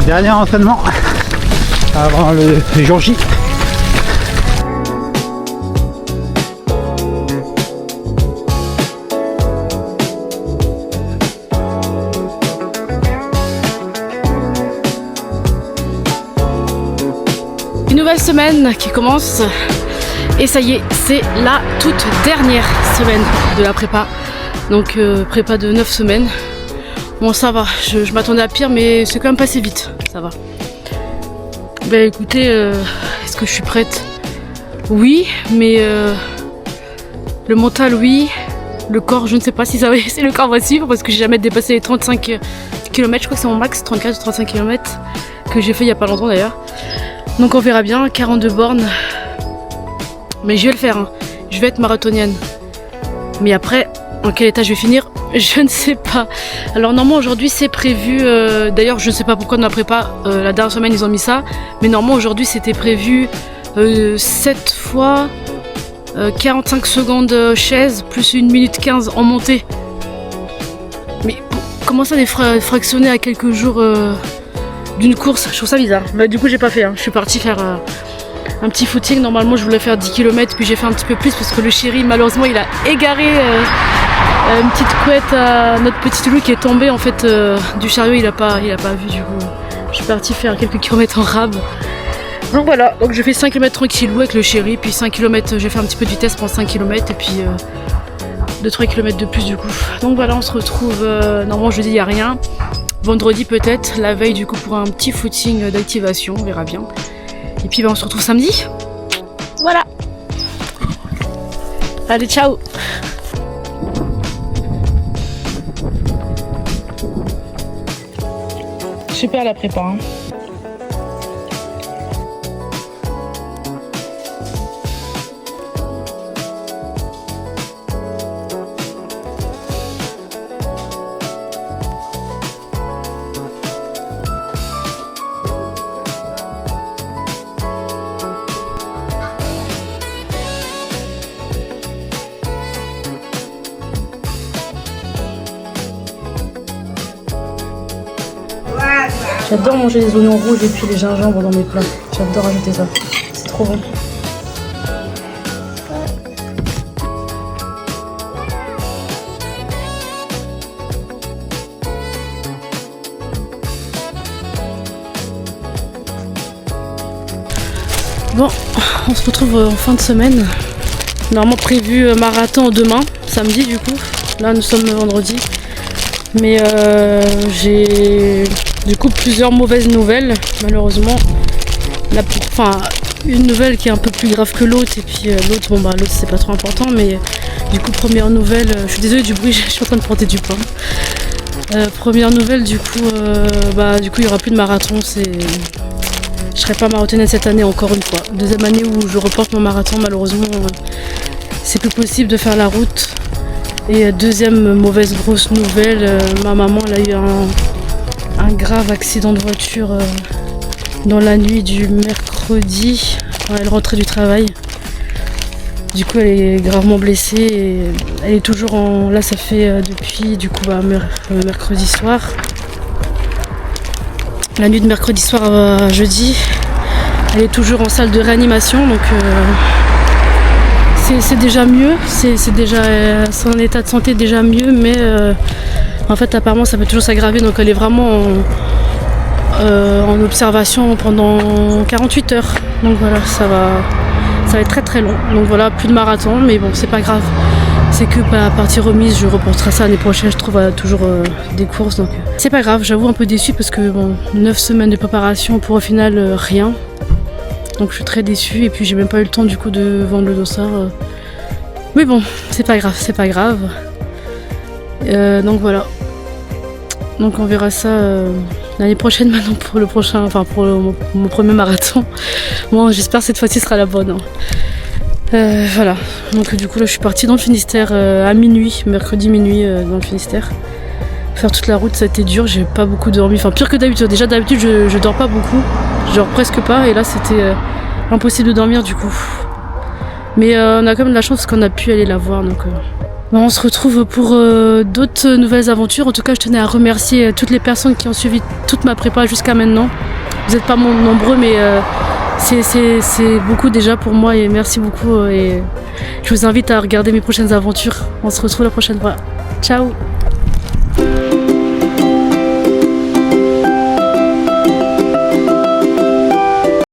Dernier entraînement avant le jour J. Une nouvelle semaine qui commence et ça y est, c'est la toute dernière semaine de la prépa. Donc prépa de 9 semaines. Bon ça va, je m'attendais à pire mais c'est quand même passé vite, ça va. Bah écoutez, est-ce que je suis prête? Oui, mais le mental oui, le corps je ne sais pas si ça va, si le corps va suivre parce que j'ai jamais dépassé les 35 km, je crois que c'est mon max, 34 ou 35 km que j'ai fait il y a pas longtemps d'ailleurs. Donc on verra bien, 42 bornes, mais je vais le faire, hein. Je vais être marathonienne. Mais après, en quel état je vais finir? Je ne sais pas. Alors normalement aujourd'hui c'est prévu, d'ailleurs je ne sais pas pourquoi dans la prépa, la dernière semaine ils ont mis ça, mais normalement aujourd'hui c'était prévu 7 fois 45 secondes chaise plus 1 minute 15 en montée. Mais comment ça les fractionner à quelques jours d'une course? Je trouve ça bizarre. Bah, du coup j'ai pas fait, hein. Je suis partie faire un petit footing. Normalement je voulais faire 10 km puis j'ai fait un petit peu plus parce que le chéri malheureusement il a égaré une petite couette à notre petit loup qui est tombé en fait du chariot, il a pas vu, du coup je suis partie faire quelques kilomètres en rab. Donc voilà, donc je fais 5 km tranquillou avec le chéri, puis 5 km j'ai fait un petit peu de vitesse pendant 5 km et puis 2-3 km de plus du coup. Donc voilà, on se retrouve normalement jeudi il n'y a rien, vendredi peut-être, la veille du coup pour un petit footing d'activation, on verra bien. Et puis on se retrouve samedi. Voilà. Allez, ciao. Super la prépa, hein. J'adore manger les oignons rouges et puis les gingembre dans mes plats. J'adore ajouter ça. C'est trop bon. Bon, on se retrouve en fin de semaine. Normalement prévu marathon demain, samedi du coup. Là nous sommes vendredi. Mais j'ai du coup plusieurs mauvaises nouvelles malheureusement. Une nouvelle qui est un peu plus grave que l'autre et puis l'autre, bon bah l'autre c'est pas trop important, mais du coup première nouvelle, je suis désolée du bruit, je suis en train de porter du pain. Première nouvelle du coup il y aura plus de marathon, je serai pas marathonienne cette année encore une fois. Deuxième année où je reporte mon marathon, malheureusement c'est plus possible de faire la route. Et deuxième mauvaise grosse nouvelle, ma maman elle a eu un grave accident de voiture dans la nuit du mercredi quand elle rentrait du travail. Du coup elle est gravement blessée et elle est toujours là ça fait depuis du coup mercredi soir. La nuit de mercredi soir à jeudi. Elle est toujours en salle de réanimation donc c'est déjà mieux, c'est déjà son état de santé est déjà mieux, mais en fait apparemment ça peut toujours s'aggraver, donc elle est vraiment en observation pendant 48 heures. Donc voilà, ça va être très très long. Donc voilà, plus de marathon, mais bon c'est pas grave. C'est que à partir remise, je reporterai ça l'année prochaine, je trouve toujours des courses, donc c'est pas grave. J'avoue un peu déçue parce que bon, 9 semaines de préparation pour au final rien. Donc je suis très déçue et puis j'ai même pas eu le temps du coup de vendre le dossard. Mais bon, c'est pas grave, c'est pas grave. Donc voilà. Donc on verra ça l'année prochaine maintenant pour le prochain, pour mon premier marathon. Bon, j'espère que cette fois-ci sera la bonne, hein. Voilà. Donc du coup là je suis partie dans le Finistère à minuit, mercredi minuit dans le Finistère. Faire toute la route ça a été dur, j'ai pas beaucoup dormi, enfin pire que d'habitude. Déjà d'habitude je dors pas beaucoup, je dors presque pas et là c'était impossible de dormir du coup. Mais on a quand même de la chance parce qu'on a pu aller la voir donc Bon, on se retrouve pour d'autres nouvelles aventures. En tout cas, je tenais à remercier toutes les personnes qui ont suivi toute ma prépa jusqu'à maintenant. Vous n'êtes pas nombreux, mais c'est beaucoup déjà pour moi et merci beaucoup. Et je vous invite à regarder mes prochaines aventures. On se retrouve la prochaine fois. Ciao!